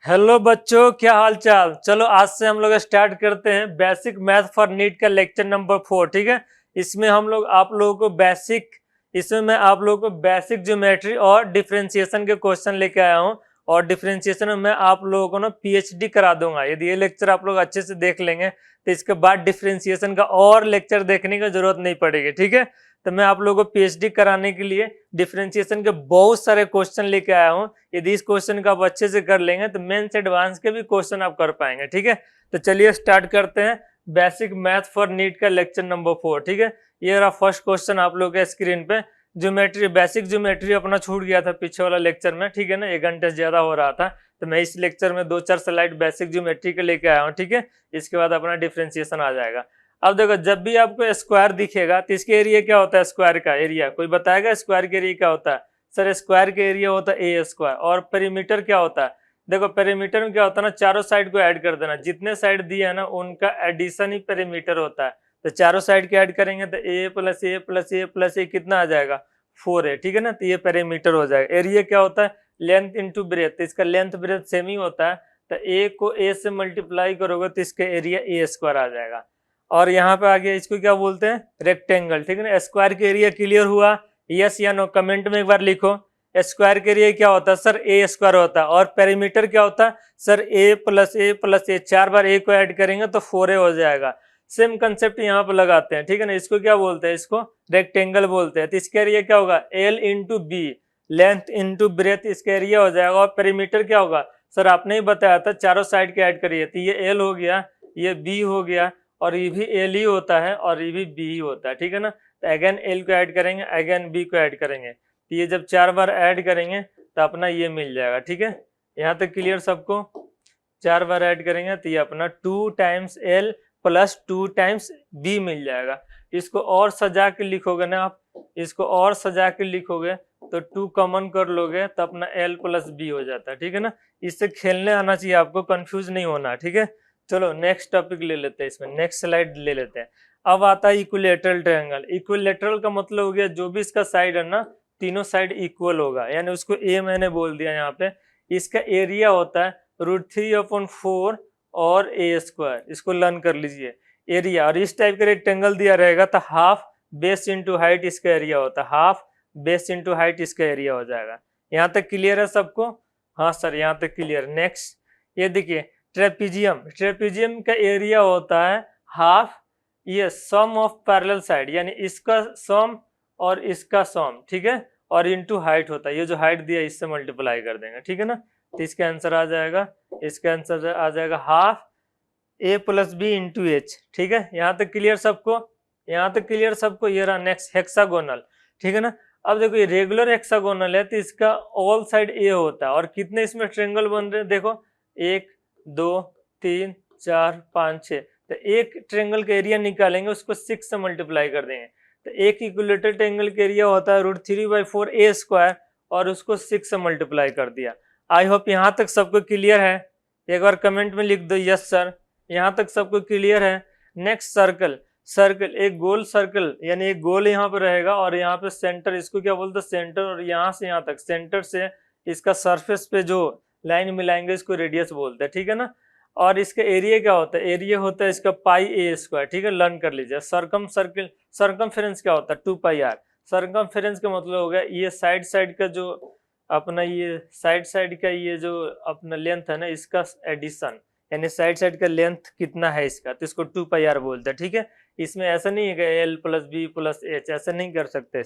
Hello बच्चों, क्या हाल चाल। चलो आज से हम लोग स्टार्ट करते हैं बेसिक मैथ फॉर नीट का लेक्चर नंबर 4। ठीक है, इसमें हम लोग आप लोगों को मैं आप लोगों को बेसिक ज्योमेट्री और डिफरेंशिएशन के क्वेश्चन लेके आया हूँ। और डिफरेंशिएशन में मैं आप लोगों को ना पीएचडी करा दूंगा। यदि ये लेक्चर आप लोग अच्छे से देख लेंगे तो इसके बाद डिफरेंशिएशन का और लेक्चर देखने की जरूरत नहीं पड़ेगी। ठीक है, तो मैं आप लोगों को पीएचडी कराने के लिए डिफरेंशिएशन के बहुत सारे क्वेश्चन लेके आया हूँ। यदि इस क्वेश्चन को आप अच्छे से कर लेंगे तो मेंस एडवांस के भी क्वेश्चन आप कर पाएंगे। ठीक है, तो चलिए स्टार्ट करते हैं बेसिक मैथ फॉर नीट का लेक्चर नंबर 4। ठीक है, ये रहा फर्स्ट क्वेश्चन आप लोग के स्क्रीन पे। ज्योमेट्री, बेसिक ज्योमेट्री अपना छूट गया था पीछे वाला लेक्चर में। ठीक है ना, 1 घंटे से ज्यादा हो रहा था, तो मैं इस लेक्चर में 2-4 स्लाइड बेसिक ज्योमेट्री के लेके आया हूँ। ठीक है, इसके बाद अपना डिफरेंशिएशन आ जाएगा। अब देखो, जब भी आपको स्क्वायर दिखेगा तो इसके एरिया क्या होता है? स्क्वायर का एरिया कोई बताएगा? स्क्वायर के एरिया क्या होता है? सर स्क्वायर के एरिया होता है ए स्क्वायर। और पेरीमीटर क्या होता है? देखो, पेरीमीटर में क्या होता है ना, चारों साइड को ऐड कर देना। जितने साइड दिए है ना उनका एडिशन ही पेरीमीटर होता है। तो चारों साइड के ऐड करेंगे तो ए प्लस ए प्लस ए प्लस ए कितना आ जाएगा? 4 है। ठीक है ना, तो ये पेरीमीटर हो जाएगा। एरिया क्या होता है? Length into breath. तो इसका लेंथ ब्रेथ सेम ही होता है, तो ए को ए से मल्टीप्लाई करोगे तो इसका एरिया ए स्क्वायर आ जाएगा। और यहाँ पे आगे इसको क्या बोलते हैं? रेक्टेंगल। ठीक है ना, स्क्वायर के एरिया क्लियर हुआ? यस या नो कमेंट में एक बार लिखो। स्क्वायर के एरिया क्या होता है? सर ए स्क्वायर होता है। और पेरीमीटर क्या होता है? सर ए प्लस ए प्लस ए। 4 बार ए को ऐड करेंगे तो 4a हो जाएगा। सेम कंसेप्ट यहाँ पे लगाते हैं। ठीक है ना, इसको क्या बोलते हैं? इसको रेक्टेंगल बोलते हैं। तो इसका एरिया क्या होगा? L into B, length into breadth इसका एरिया हो जाएगा। और पेरीमीटर क्या होगा? सर आपने ही बताया था चारों साइड के ऐड करिए, तो ये एल हो गया, ये बी हो गया, और ये भी एल ही होता है और ये भी बी ही होता है। ठीक है ना, तो अगेन एल को ऐड करेंगे, अगेन बी को ऐड करेंगे, तो ये जब 4 बार ऐड करेंगे तो अपना ये मिल जाएगा। ठीक है, यहाँ तक क्लियर सबको? 4 बार ऐड करेंगे तो ये अपना 2 times L plus 2 times B मिल जाएगा। इसको और सजा के लिखोगे ना आप, इसको और सजा के लिखोगे तो 2 कॉमन कर लोगे तो अपना एल प्लस बी हो जाता है। ठीक है ना, इससे खेलने आना चाहिए आपको, कंफ्यूज नहीं होना। ठीक है, चलो नेक्स्ट टॉपिक ले लेते हैं, इसमें नेक्स्ट स्लाइड ले लेते हैं। अब आता है इक्विलेटरल ट्रायंगल। इक्विलेटरल का मतलब हो गया जो भी इसका साइड है ना, तीनों साइड इक्वल होगा, यानी उसको ए मैंने बोल दिया यहाँ पे। इसका एरिया होता है √3/4 और ए स्क्वायर। इसको लर्न कर लीजिए एरिया। और इस टाइप का रेक्टेंगल दिया रहेगा तो हाफ बेस इंटू हाइट इसका एरिया होता है। हाफ बेस इंटू हाइट इसका एरिया हो जाएगा। यहाँ तक क्लियर है सबको? हाँ सर, यहाँ तक क्लियर। नेक्स्ट ये देखिए, ट्रेपीजियम। ट्रेपीजियम का एरिया होता है हाफ ये सम ऑफ पैरेलल साइड, यानी इसका सम और इसका सम। ठीक है, और इनटू हाइट होता है, ये जो हाइट दिया इससे मल्टीप्लाई कर देंगे। ठीक है ना, तो इसका आंसर आ जाएगा, इसका आंसर आ जाएगा हाफ ए प्लस बी इंटू एच। ठीक है, यहाँ तक क्लियर सबको? यहाँ तक क्लियर सबको? ये रहा नेक्स्ट हेक्सागोनल। ठीक है ना, अब देखो ये रेगुलर हेक्सागोनल है तो इसका ऑल साइड ए होता है। और कितने इसमें ट्रायंगल बन रहे हैं देखो, 1 2 3 4 5 6। तो एक ट्रायंगल का एरिया निकालेंगे, उसको 6 से मल्टीप्लाई कर देंगे। तो एक इक्विलेटरल ट्रायंगल का एरिया होता है √3/4 ए स्क्वायर, और उसको 6 से मल्टीप्लाई कर दिया। आई होप यहाँ तक सबको क्लियर है। एक बार कमेंट में लिख दो यस सर, यहाँ तक सबको क्लियर है। Next circle. सर्कल एक गोल सर्कल, यानी एक गोल यहाँ पे रहेगा और यहाँ पे सेंटर, इसको क्या बोलते हैं? सेंटर। और यहाँ से यहाँ तक सेंटर से इसका सरफेस पे जो लाइन मिलाएंगे इसको रेडियस बोलते हैं। ठीक है ना, और इसका एरिया क्या होता है? एरिया होता है इसका पाई ए स्क्वायर। ठीक है, लर्न कर लीजिए। सर्कल सर्कमफेरेंस क्या होता है? 2πr। सर्कमफेरेंस का मतलब हो गया ये साइड साइड का जो अपना, ये साइड का ये जो अपना लेंथ है ना, इसका एडिशन, यानी साइड साइड का लेंथ कितना है इसका, तो इसको 2πr बोलते हैं। ठीक है, इसमें ऐसा नहीं है कि L plus B plus H, ऐसा नहीं कर सकते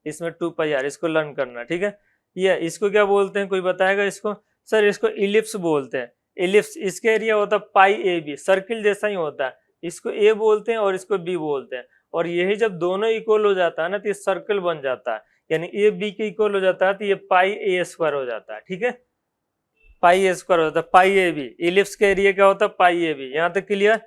इसमें 2πr, इसको लर्न करना। ठीक है, ये इसको क्या बोलते हैं? कोई बताएगा इसको? सर इसको इलिप्स बोलते हैं। इलिप्स, इसका एरिया होता है पाई ए बी, सर्किल जैसा ही होता है। इसको ए बोलते हैं और इसको बी बोलते हैं। और यही जब दोनों इक्वल हो जाता है ना तो ये सर्कल बन जाता है, यानी ए बी के इक्वल हो जाता है तो ये पाई ए स्क्वायर हो जाता है। ठीक है, पाई ए स्क्वायर होता है, पाई ए बी। इलिप्स का एरिया क्या होता है? पाई ए बी। यहाँ तक क्लियर?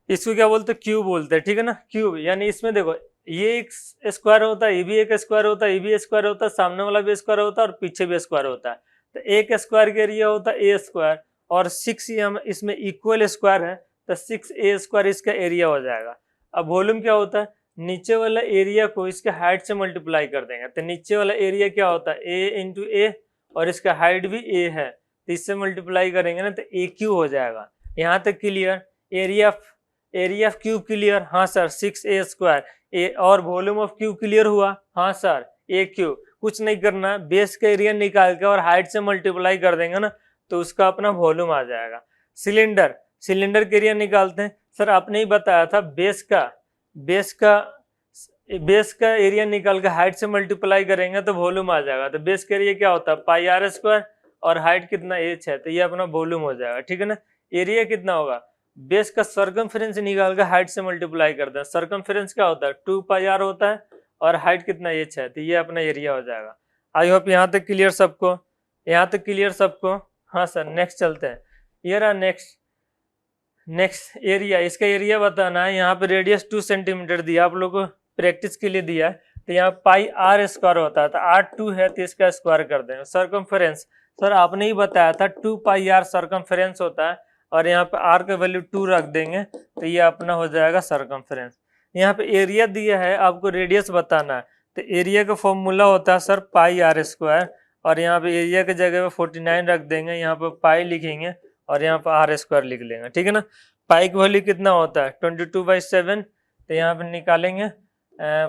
इसको क्या बोलते हैं? क्यूब बोलते हैं। ठीक है ना, क्यूब। यानी इसमें देखो ये एक स्क्वायर होता है, ये भी एक स्क्वायर होता है, ये भी स्क्वायर होता है, सामने वाला भी स्क्वायर होता है और पीछे भी स्क्वायर होता है। तो एक स्क्वायर का एरिया होता है ए स्क्वायर, और 6 इसमें इक्वल स्क्वायर है तो 6a स्क्वायर इसका एरिया हो जाएगा। अब वॉल्यूम क्या होता है? नीचे वाला एरिया को इसके हाइट से मल्टीप्लाई कर देंगे, तो नीचे वाला एरिया क्या होता है? a इंटू ए, और इसका हाइट भी a है तो इससे मल्टीप्लाई करेंगे ना तो ए क्यू हो जाएगा। यहाँ तक clear. Area of cube clear, हाँ सर 6a स्क्वायर। ए और वॉल्यूम ऑफ क्यूब क्लियर हुआ, हाँ सर ए क्यूब। कुछ नहीं करना, बेस का एरिया निकाल के और हाइट से मल्टीप्लाई कर देंगे ना तो उसका अपना वॉल्यूम आ जाएगा। सिलेंडर का एरिया निकालते हैं। सर आपने ही बताया था बेस का एरिया निकाल के हाइट से मल्टीप्लाई करेंगे तो वॉल्यूम आ जाएगा। तो बेस का एरिया क्या होता है पाई आर स्क्वायर और हाइट कितना h है, तो ये अपना वॉल्यूम हो जाएगा, ठीक है ना। एरिया कितना होगा, बेस का सर्कमफेरेंस निकाल के हाइट से मल्टीप्लाई करते हैं। सर्कमफेरेंस क्या होता है 2 पाई आर होता है और हाइट कितना h है, तो ये अपना एरिया हो जाएगा। आई होप यहाँ तक क्लियर सबको, यहाँ तक क्लियर सबको। हाँ सर नेक्स्ट चलते हैं। ये रहा नेक्स्ट एरिया, इसका एरिया बताना है। यहाँ पे रेडियस 2 सेंटीमीटर दिया, आप लोगों को प्रैक्टिस के लिए दिया है। तो यहाँ पाई आर स्क्वायर होता है, तो आर 2 है तो इसका स्क्वायर कर देंगे। सर्कमफेरेंस सर आपने ही बताया था 2 पाई आर सर्कमफेरेंस होता है और यहाँ पे आर का वैल्यू 2 रख देंगे तो ये अपना हो जाएगा सर्कमफेरेंस। यहाँ पे एरिया दिया है, आपको रेडियस बताना है, तो एरिया का फॉर्मूला होता है सर पाई आर स्क्वायर और यहाँ पे एरिया की जगह पे 49 रख देंगे, यहाँ पे पाई लिखेंगे और यहाँ पे आर स्क्वायर लिख लेंगे, ठीक है ना। पाई का वैल्यू कितना होता है 22/7, तो यहाँ पे निकालेंगे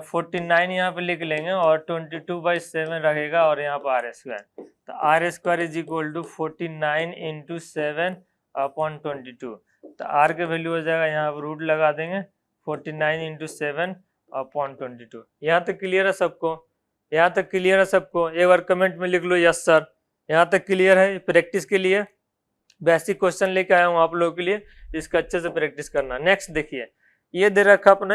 49 यहाँ पे लिख लेंगे और 22/7 रहेगा और यहाँ पर आर स्क्वायर, तो R square is equal to 49 × 7/22। तो आर के वैल्यू हो जाएगा, यहाँ पर रूट लगा देंगे 49 × 7/22। यहाँ तक क्लियर है सबको, यहाँ तक क्लियर है सबको। एक बार कमेंट में लिख लो यस सर, यहाँ तक क्लियर है। प्रैक्टिस के लिए बेसिक क्वेश्चन लेके आया हूँ आप लोगों के लिए, इसका अच्छे से प्रैक्टिस करना। नेक्स्ट देखिए, ये दे रखा अपना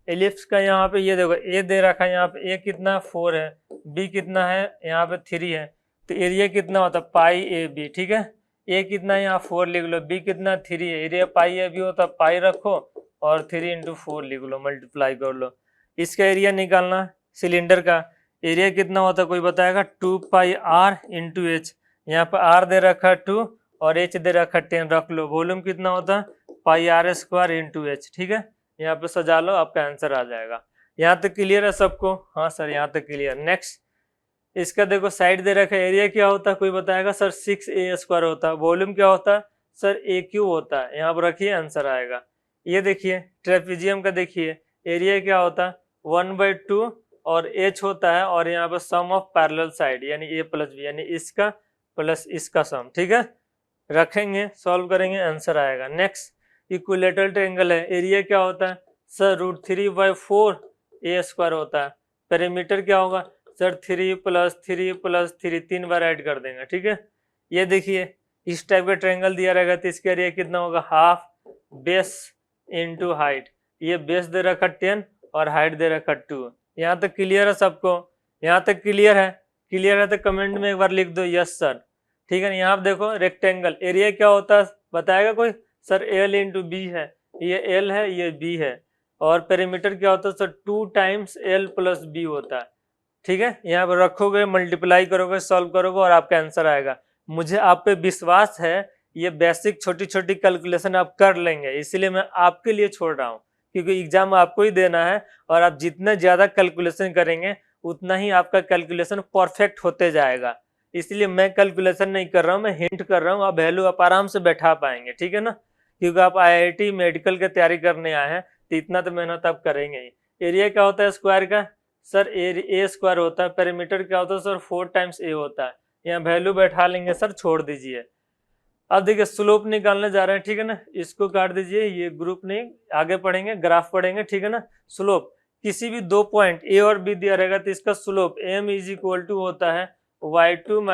एलिप्स का, यहाँ पे ये देखो ए दे रखा है, यहाँ पे ए कितना 4 है, बी कितना है यहाँ पे 3 है, तो एरिया कितना होता है पाई ए बी, ठीक है। ए कितना है यहाँ 4 लिख लो, बी कितना 3 है, एरिया पाई ए बी होता है, पाई रखो और 3 × 4 लिख लो, मल्टीप्लाई कर लो। इसका एरिया निकालना, सिलेंडर का एरिया कितना होता है कोई बताएगा 2 पाई आर × h, यहाँ पे आर दे रखा 2 और h दे रखा 10 रख लो। वॉल्यूम कितना होता है पाई आर स्क्वायर × h, ठीक है। यहाँ पे सजा लो, आपका आंसर आ जाएगा। यहाँ तक क्लियर है सबको, हाँ सर यहाँ तक क्लियर। नेक्स्ट इसका देखो साइड दे रखा है, एरिया क्या होता है कोई बताएगा सर 6a स्क्वायर होता है। वॉल्यूम क्या होता है सर a क्यूब होता है, यहाँ पर रखिए आंसर आएगा। ये देखिए ट्रेपेजियम का देखिए एरिया क्या होता है 1/2 और h होता है और यहाँ पर सम ऑफ पैरेलल साइड यानी a + b यानी इसका प्लस इसका सम, ठीक है। रखेंगे सॉल्व करेंगे आंसर आएगा। नेक्स्ट इक्विलेटरल ट्रायंगल है, एरिया क्या होता है सर √3/4 a स्क्वायर होता है। पेरीमीटर क्या होगा सर 3 + 3 + 3 3 बार ऐड कर देंगे, ठीक है। ये देखिए इस टाइप का ट्रायंगल दिया रहेगा तो इसका एरिया कितना होगा हाफ बेस × हाइट। ये बेस दे रखा 10 और हाइट दे रखा 2। यहाँ तक क्लियर है सबको, यहाँ तक क्लियर है तो कमेंट में एक बार लिख दो यस सर, ठीक है। यहाँ आप देखो रेक्टेंगल एरिया क्या होता है बताएगा कोई सर L × B है, ये L है ये B है और पेरीमीटर क्या होता है सर 2 × L + B होता है, ठीक है। यहाँ पर रखोगे मल्टीप्लाई करोगे सॉल्व करोगे और आपका आंसर आएगा। मुझे आप पे विश्वास है, ये बेसिक छोटी छोटी कैलकुलेशन आप कर लेंगे, इसलिए मैं आपके लिए छोड़ रहा हूँ क्योंकि एग्जाम आपको ही देना है और आप जितना ज्यादा कैलकुलेशन करेंगे उतना ही आपका कैलकुलेशन परफेक्ट होते जाएगा। इसलिए मैं कैलकुलेशन नहीं कर रहा हूँ, मैं हिंट कर रहा हूँ, आप वैल्यू आप आराम से बैठा पाएंगे, ठीक है ना। क्योंकि आप IIT मेडिकल की तैयारी करने आए हैं तो इतना तो मेहनत आप करेंगे ही। एरिया क्या होता है स्क्वायर का सर a स्क्वायर होता है। पेरीमीटर क्या होता है सर 4 × a होता है। यहाँ वैल्यू बैठा लेंगे सर, छोड़ दीजिए। अब देखिए स्लोप निकालने जा रहे हैं, ठीक है ना। इसको काट दीजिए, ये ग्रुप नहीं, आगे पढ़ेंगे ग्राफ पढ़ेंगे, ठीक है ना। स्लोप किसी भी 2 पॉइंट a और b दिया रहेगा तो इसका स्लोप m = होता है y2 -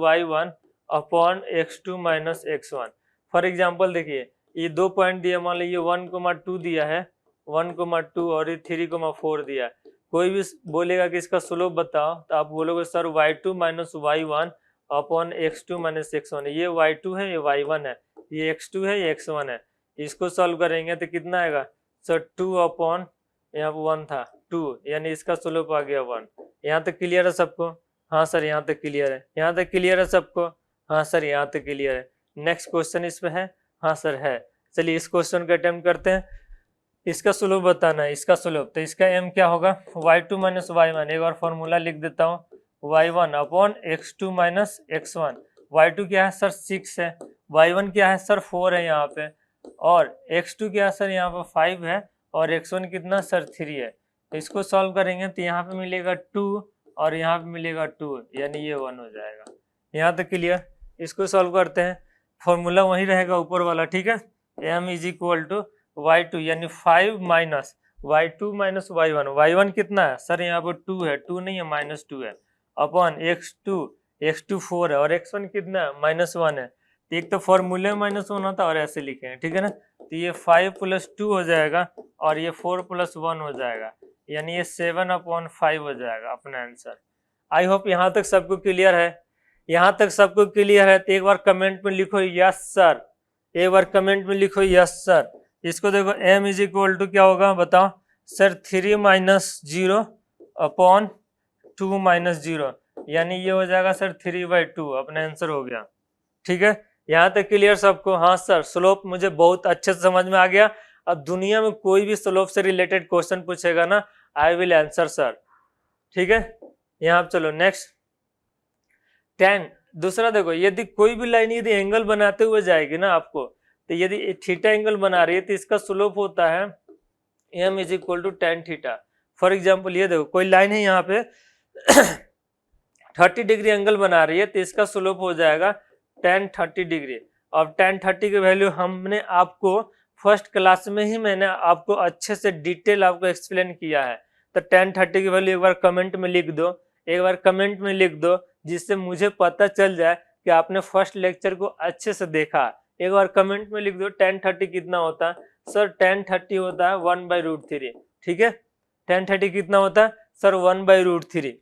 y1 upon x2 - x1। For example देखिए ये 2 पॉइंट दिया, मान लीजिए 1,2 दिया है, 1,2 और ये 3,4 दिया है। कोई भी बोलेगा कि इसका स्लोप बताओ तो आप बोलोगे sir y2 - y1 upon x2 - x1। ये y2 है ये y1 है, ये x2 है ये x1 है। इसको सॉल्व करेंगे तो कितना आएगा सर 2 अपॉन यहाँ पर 1 था 2 यानी इसका स्लोप आ गया 1। यहाँ तक क्लियर है सबको, हाँ सर यहाँ तक क्लियर है, यहाँ तक क्लियर है सबको, हाँ सर यहाँ तक क्लियर है। नेक्स्ट क्वेश्चन इस पे है, हाँ सर है। चलिए इस क्वेश्चन का अटेम्प्ट करते हैं। इसका स्लोप बताना है, इसका स्लोप, तो इसका m क्या होगा y2 - y1। एक और फॉर्मूला लिख देता हूँ y1 upon x2 - x1। y2 क्या है सर 6 है, y1 क्या है सर 4 है यहाँ पे, और x2 क्या है सर यहाँ पे 5 है, और x1 कितना सर 3 है। तो इसको सॉल्व करेंगे तो यहाँ पे मिलेगा 2 और यहाँ पे मिलेगा 2, यानी ये 1 हो जाएगा। यहाँ तक क्लियर। इसको सॉल्व करते हैं, फॉर्मूला वही रहेगा ऊपर वाला, ठीक है। m is equal to y2 यानी 5 minus y2 minus y1, y1 कितना है सर यहाँ पर 2 है, 2 नहीं है -2 है, अपॉन x2 4 है, और x1 कितना है -1 है। तो एक तो फॉर्मूले में -1 होता और ऐसे लिखे हैं, ठीक है ना। तो ये 5 + 2 हो जाएगा और ये 4 + 1 हो जाएगा, यानी ये 7/5 हो जाएगा अपना आंसर। आई होप यहाँ तक सबको क्लियर है। यहाँ तक सबको क्लियर है तो एक बार कमेंट में लिखो यस सर, एक बार कमेंट में लिखो यस सर। इसको देखो m इज इक्वल टू क्या होगा बताओ सर 3 - 0 अपॉन 2 - 0, यानी ये हो जाएगा सर 3/2, अपना आंसर हो गया। ठीक है, यहाँ तक क्लियर सबको। हाँ सर, स्लोप मुझे बहुत अच्छे से समझ में आ गया। अब दुनिया में कोई भी स्लोप से रिलेटेड क्वेश्चन पूछेगा ना, आई विल आंसर सर। ठीक है, यहाँ चलो नेक्स्ट 10। दूसरा देखो, यदि कोई भी लाइन यदि एंगल बनाते हुए जाएगी ना आपको, तो यदि थीटा एंगल बना रही है तो इसका स्लोप होता है m is equal to tan theta. For example ये देखो कोई लाइन है यहाँ पे 30 डिग्री एंगल बना रही है तो इसका स्लोप हो जाएगा tan 30 डिग्री। अब tan 30 की वैल्यू हमने आपको फर्स्ट क्लास में ही मैंने आपको अच्छे से डिटेल आपको एक्सप्लेन किया है। तो tan 30 की वैल्यू एक बार कमेंट में लिख दो, एक बार कमेंट में लिख दो, जिससे मुझे पता चल जाए कि आपने फर्स्ट लेक्चर को अच्छे से देखा। एक बार कमेंट में लिख दो tan 30 कितना होता है सर, tan 30 होता है 1/√3। ठीक है, tan 30 कितना होता है सर 1/√3।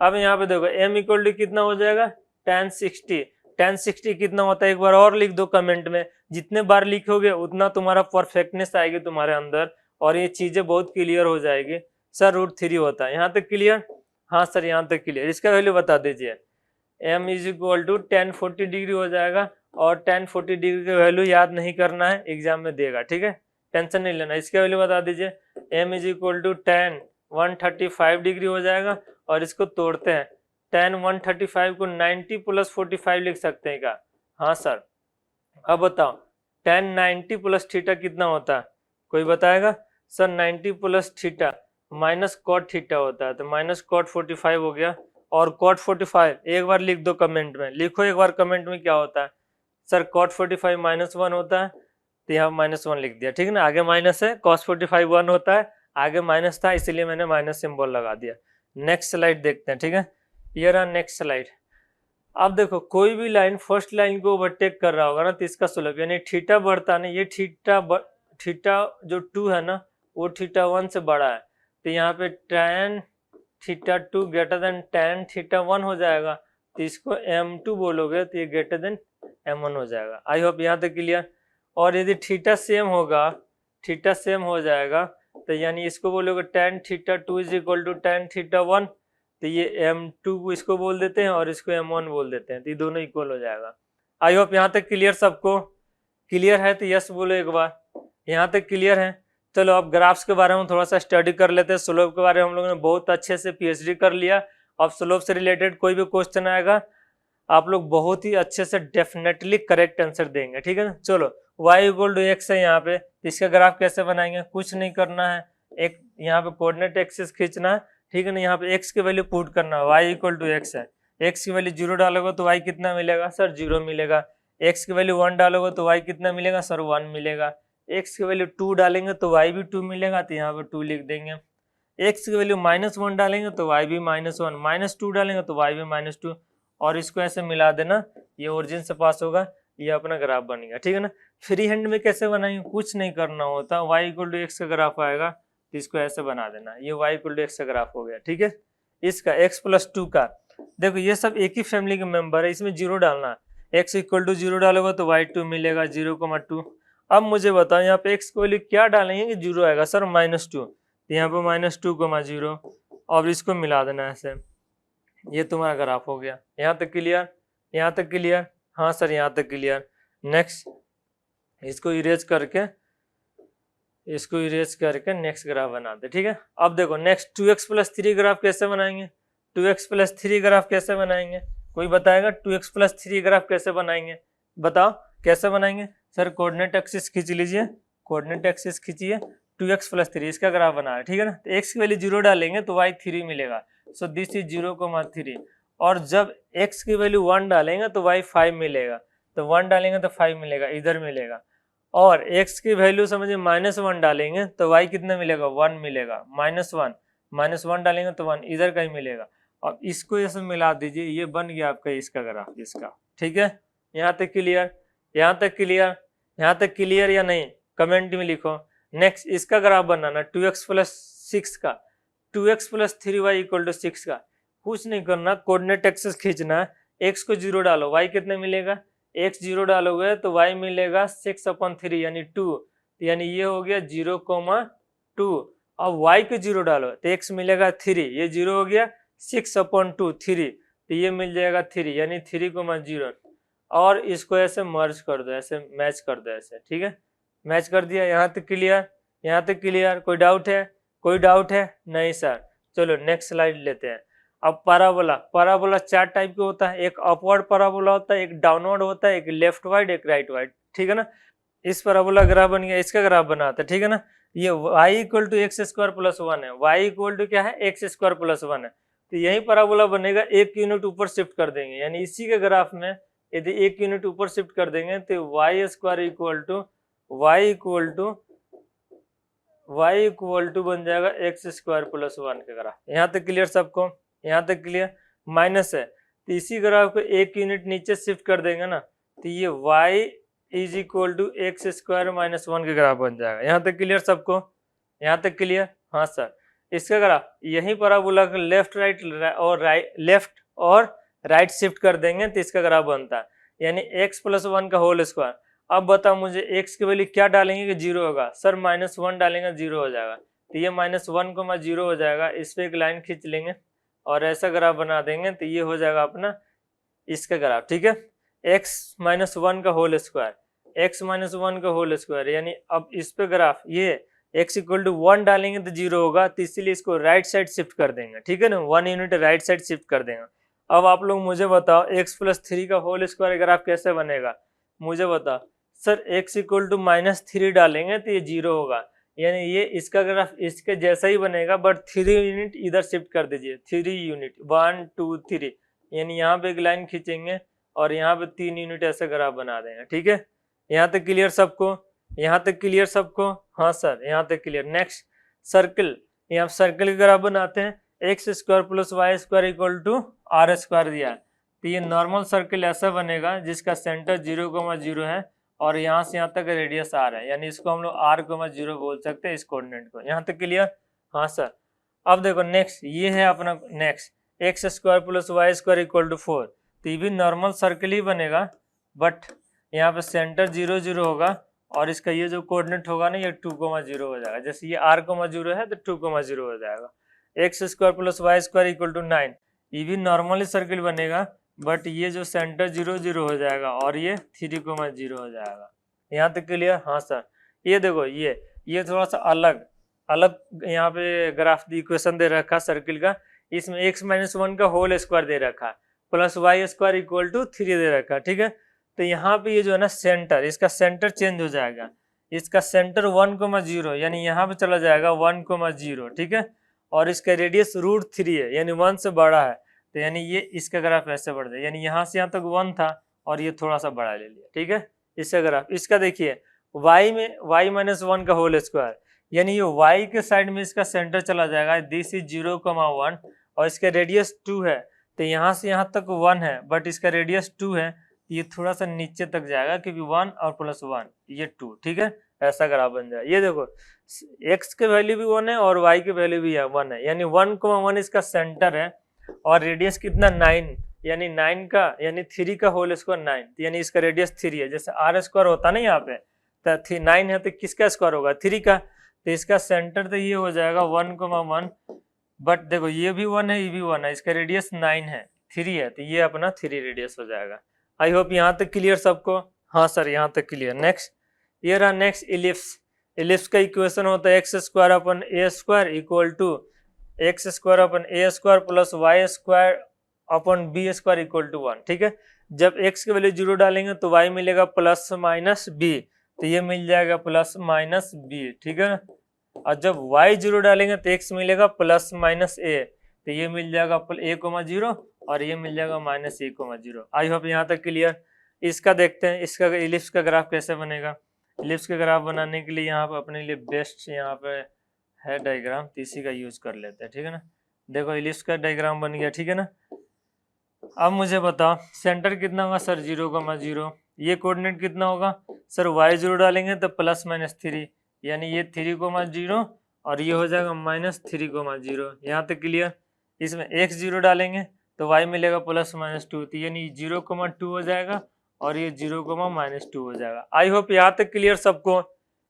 अब यहाँ पे देखो m इक्वल टू कितना हो जाएगा tan 60। tan 60 कितना होता है एक बार और लिख दो कमेंट में, जितने बार लिखोगे उतना तुम्हारा परफेक्टनेस आएगी तुम्हारे अंदर और ये चीजें बहुत क्लियर हो जाएगी। सर √3 होता है, यहाँ तक क्लियर। हाँ सर यहाँ तक क्लियर। इसका वैल्यू बता दीजिए, m is equal to tan 40 degree हो जाएगा, और tan 40 डिग्री का वैल्यू याद नहीं करना है, एग्जाम में देगा। ठीक है, टेंशन नहीं लेना। इसका वैल्यू बता दीजिए, m is equal to tan 135 degree हो जाएगा, और इसको तोड़ते हैं tan 135 को 90 + 45 लिख सकते हैं क्या? हाँ सर। अब बताओ tan 90 + थीटा कितना होता है, कोई बताएगा? Sir 90 + theta minus cot theta होता है, तो माइनस cot 45 हो गया, और cot 45 एक बार लिख दो कमेंट में, लिखो एक बार कमेंट में क्या होता है सर। cot 45 -1 होता है, तो यहाँ -1 लिख दिया। ठीक है ना, आगे माइनस है, cos 45 1 होता है, आगे माइनस था इसलिए मैंने माइनस सिंबल लगा दिया। नेक्स्ट स्लाइड देखते हैं। ठीक है, ये रहा नेक्स्ट स्लाइड। अब देखो कोई भी लाइन फर्स्ट लाइन को ओवरटेक कर रहा होगा ना, तो इसका स्लोप यानी थीटा बढ़ता ना, ये थीटा जो 2 है ना वो थीटा 1 से बड़ा है, तो यहाँ पे tan theta 2 greater than tan theta 1 हो जाएगा, तो इसको m2 बोलोगे तो ये ग्रेटर देन m1 हो जाएगा। आई होप यहाँ तक क्लियर। और यदि थीटा सेम होगा, थीटा सेम हो जाएगा, तो यानी इसको बोलोगे tan theta 2 is equal to tan theta 1, तो ये m2 को इसको बोल देते हैं और इसको m1 बोल देते हैं, तो ये दोनों इक्वल हो जाएगा। आई होप यहाँ तक क्लियर सबको। क्लियर है तो यस बोलो एक बार, यहाँ तक क्लियर है। चलो अब ग्राफ्स के बारे में थोड़ा सा स्टडी कर लेते हैं। स्लोप के बारे में हम लोगों ने बहुत अच्छे से पीएचडी कर लिया। अब स्लोप से रिलेटेड कोई भी क्वेश्चन आएगा आप लोग बहुत ही अच्छे से डेफिनेटली करेक्ट आंसर देंगे। ठीक है ना। चलो y इक्वल टू x है यहाँ पे, इसका ग्राफ कैसे बनाएंगे? कुछ नहीं करना है, एक यहाँ पे कोऑर्डिनेट एक्सिस खींचना है। ठीक है ना, यहाँ पे x की वैल्यू पुट करना है, y इक्वल टू x है, x की वैल्यू 0 डालोगे तो y कितना मिलेगा सर? 0 मिलेगा। x की वैल्यू 1 डालोगे तो y कितना मिलेगा सर? 1 मिलेगा। x की वैल्यू 2 डालेंगे तो y भी 2 मिलेगा, तो यहाँ पे 2 लिख देंगे। x की वैल्यू -1 डालेंगे तो y भी -1, -2 डालेंगे तो y भी -2, और इसको ऐसे मिला देना, ये ओरिजिन से पास होगा, ये अपना ग्राफ बनेगा। ठीक है ना। फ्री हैंड में कैसे बनाएंगे? कुछ नहीं करना होता, y इक्वल टू x का ग्राफ आएगा तो इसको ऐसे बना देना, ये y इक्वल टू x का ग्राफ हो गया। ठीक है, इसका x + 2 का देखो ये सब एक ही फैमिली के मेंबर है, इसमें 0 डालना है, x इक्वल टू 0 डालोगे तो y 2 मिलेगा, 0,2। अब मुझे बताओ यहाँ पे x की वैल्यू क्या डालेंगे कि 0 आएगा सर? -2, तो यहाँ पे -2,0, और इसको मिला देना ऐसे, ये तुम्हारा ग्राफ हो गया। यहाँ तक क्लियर? यहाँ तक क्लियर? हाँ सर यहाँ तक क्लियर। नेक्स्ट इसको इरेज करके नेक्स्ट ग्राफ बना दे। ठीक है, अब देखो नेक्स्ट 2x + 3 ग्राफ कैसे बनाएंगे? 2x + 3 ग्राफ कैसे बनाएंगे? कोई बताएगा 2x प्लस 3 ग्राफ कैसे बनाएंगे? बताओ कैसे बनाएंगे? सर कोऑर्डिनेट एक्सिस खींच लीजिए, कोऑर्डिनेट एक्सिस खींचिए, 2x प्लस 3 इसका ग्राफ बना है, ठीक है ना। तो x की वैल्यू 0 डालेंगे तो y 3 मिलेगा, सो दिस इज 0,3। और जब x की वैल्यू 1 डालेंगे तो y 5 मिलेगा, तो 1 डालेंगे तो 5 मिलेगा, इधर मिलेगा। और x की वैल्यू समझिए -1 डालेंगे तो y कितना मिलेगा? 1 मिलेगा, -1 डालेंगे तो 1 इधर का ही मिलेगा। अब इसको ऐसे मिला दीजिए, ये बन गया आपका इसका ग्राफ, इसका, ठीक है। यहाँ तक क्लियर? यहाँ तक क्लियर? यहाँ तक क्लियर या नहीं? कमेंट में लिखो। नेक्स्ट इसका ग्राफ बनाना 2x प्लस 6 का, 2x plus 3y equal to 6 का। कुछ नहीं करना, कोऑर्डिनेट एक्सिस खींचना है, x को 0 डालो, y कितना मिलेगा? x 0 डालोगे तो y मिलेगा 6/3 यानी 2, यानी ये हो गया 0,2। अब y को 0 डालो तो x मिलेगा 3, ये 0 हो गया, 6/2 3, तो ये मिल जाएगा 3 यानी 3,0। और इसको ऐसे मर्ज कर दो, ऐसे मैच कर दो, ऐसे, ठीक है। मैच कर दिया। यहाँ तक क्लियर? यहाँ तक क्लियर? कोई डाउट है? कोई डाउट है? नहीं सर। चलो नेक्स्ट स्लाइड लेते हैं। अब पैराबोला, पैराबोला 4 टाइप के होता है, एक अपवर्ड पैराबोला होता है, एक डाउनवर्ड होता है, एक लेफ्ट वाइड, एक राइट वाइड, ठीक है ना। इस पैराबोला ग्राफ बन गया, इसका ग्राफ बनाता है, ठीक है ना। ये y equal to x square plus 1 है, y इक्वल टू क्या है? एक्स स्क्वायर प्लस 1 है। तो यही पैराबोला बनेगा, 1 यूनिट ऊपर शिफ्ट कर देंगे, यानी इसी के ग्राफ में यदि 1 यूनिट ऊपर शिफ्ट कर देंगे तो y स्क्वायर इक्वल टू बन जाएगा एक्स स्क्वायर प्लस 1 का ग्राफ। यहाँ तक क्लियर सबको? यहाँ तक क्लियर? माइनस है तो इसी ग्राफ को 1 यूनिट नीचे शिफ्ट कर देंगे ना, तो ये y is equal to x square minus 1 का ग्राफ बन जाएगा। यहाँ तक क्लियर सबको? यहाँ तक क्लियर? हाँ सर। इसका ग्राफ यही पैराबोला का लेफ्ट और राइट शिफ्ट कर देंगे तो इसका ग्राफ बनता है, यानी x प्लस 1 का होल स्क्वायर। अब बताओ मुझे x की वैल्यू क्या डालेंगे कि 0 होगा? सर -1 डालेंगे 0 हो जाएगा, तो ये -1, 0 हो जाएगा। इस पे एक लाइन खींच लेंगे और ऐसा ग्राफ बना देंगे तो ये हो जाएगा अपना इसका ग्राफ, ठीक है। x -1 का होल स्क्वायर, यानी अब इस पे ग्राफ ये x इक्वल टू 1 डालेंगे तो 0 होगा, तो इसीलिए इसको राइट साइड शिफ्ट कर देंगे, ठीक है ना। 1 यूनिट राइट साइड शिफ्ट कर देंगे। अब आप लोग मुझे बताओ x प्लस 3 का होल स्क्वायर ग्राफ कैसे बनेगा? मुझे बताओ। सर x इक्वल टू -3 डालेंगे तो ये 0 होगा, यानी ये इसका ग्राफ इसके जैसा ही बनेगा, बट 3 यूनिट इधर शिफ्ट कर दीजिए, 3 यूनिट 1 2 3, यानी यहाँ पे एक लाइन खींचेंगे और यहाँ पे 3 यूनिट ऐसे ग्राफ बना देंगे, ठीक है। यहाँ तक क्लियर सबको? यहाँ तक क्लियर सबको? हाँ सर, यहाँ तक क्लियर। नेक्स्ट सर्कल, यहाँ सर्कल का ग्राफ बनाते हैं, x square plus y square equal to r square दिया है, तो ये नॉर्मल सर्कल ऐसा बनेगा जिसका सेंटर 0,0 है और यहाँ से यहाँ तक रेडियस आर है, यानी इसको हम लोग r,0 बोल सकते हैं इस कोऑर्डिनेट को। यहाँ तक क्लियर? हाँ सर। अब देखो नेक्स्ट ये है अपना next x square plus y square equal to 4, तो ये भी नॉर्मल सर्कल ही बनेगा, बट यहाँ पे सेंटर 0,0 होगा और इसका ये जो कोऑर्डिनेट होगा ना ये 2,0 हो जाएगा। जैसे ये r,0 है तो 2,0 हो जाएगा। X square plus y square equal to 9, ये भी नॉर्मली सर्कल बनेगा, बट ये जो सेंटर 0,0 हो जाएगा और ये 3,0 हो जाएगा। यहाँ तक क्लियर? हाँ सर। ये देखो ये थोड़ा सा अलग यहाँ पे ग्राफ इक्वेशन दे रखा सर्कल का, इसमें x-1 का होल स्क्वायर दे रखा plus y square equal to 3 दे रखा, ठीक है। तो यहाँ पे ये जो है ना सेंटर, इसका सेंटर चेंज हो जाएगा, इसका सेंटर 1,0 यानी यहाँ पे चला जाएगा 1,0, ठीक है। और इसका रेडियस √3 है, यानी 1 से बड़ा है, तो यानी ये इसका ग्राफ ऐसे बढ़ जाए, यानी यहाँ से यहाँ तक 1 था और ये थोड़ा सा बड़ा ले लिया, ठीक है। इसका ग्राफ इसका देखिए y-1 का होल स्क्वायर, यानी ये y के साइड में इसका सेंटर चला जाएगा, दिस इज 0,1 और इसका रेडियस 2 है, तो यहाँ से यहाँ तक 1 है बट इसका रेडियस 2 है, ये थोड़ा सा नीचे तक जाएगा क्योंकि 1 और प्लस 1 ये 2, ठीक है। ऐसा ग्राफ बन जाए। ये देखो x के वैल्यू भी 1 है और y के वैल्यू भी 1 है, यानी 1,1 इसका सेंटर है और रेडियस कितना 9, यानी 9 का यानी 3 का होल स्क्वायर 9, यानी इसका रेडियस 3 है। जैसे r स्क्वायर होता ना यहाँ पे, तो 9 है तो किसका स्क्वायर होगा? 3 का, तो इसका सेंटर तो ये हो जाएगा 1,1, बट देखो ये भी 1 है, ये भी 1 है, इसका रेडियस 9 है, 3 है, तो ये अपना 3 रेडियस हो जाएगा। आई होप यहाँ तक क्लियर सबको? हाँ सर, यहाँ तक क्लियर। नेक्स्ट ये रहा नेक्स्ट इलिप्स का इक्वेशन होता है x square upon a square equal to x square upon a square plus y square upon b square equal to 1, ठीक है। जब x की वैल्यू 0 डालेंगे तो y मिलेगा प्लस माइनस बी, तो ये मिल जाएगा प्लस माइनस बी, ठीक है ना। और जब y 0 डालेंगे तो x मिलेगा प्लस माइनस ए, तो ये मिल जाएगा a कोमा 0 और ये मिल जाएगा minus a comma 0। I hope यहाँ तक क्लियर। इसका देखते हैं, इसका इलिप्स का ग्राफ कैसे बनेगा। इलिप्स का ग्राफ बनाने के लिए यहाँ पे अपने लिए बेस्ट यहाँ पे है डायग्राम, तो इसी का यूज कर लेते हैं, ठीक है ना। देखो इलिप्स का डायग्राम बन गया, ठीक है ना। अब मुझे बताओ सेंटर कितना होगा सर 0,0, ये कोऑर्डिनेट कितना होगा सर y 0 डालेंगे तो प्लस माइनस 3, यानी ये 3,0 और ये हो जाएगा माइनस 3,0। यहाँ तक क्लियर। इसमें x 0 डालेंगे तो y मिलेगा प्लस माइनस 2, तो यानी 0,2 हो जाएगा और ये 0,-2 हो जाएगा। आई होप यहाँ तक क्लियर सबको।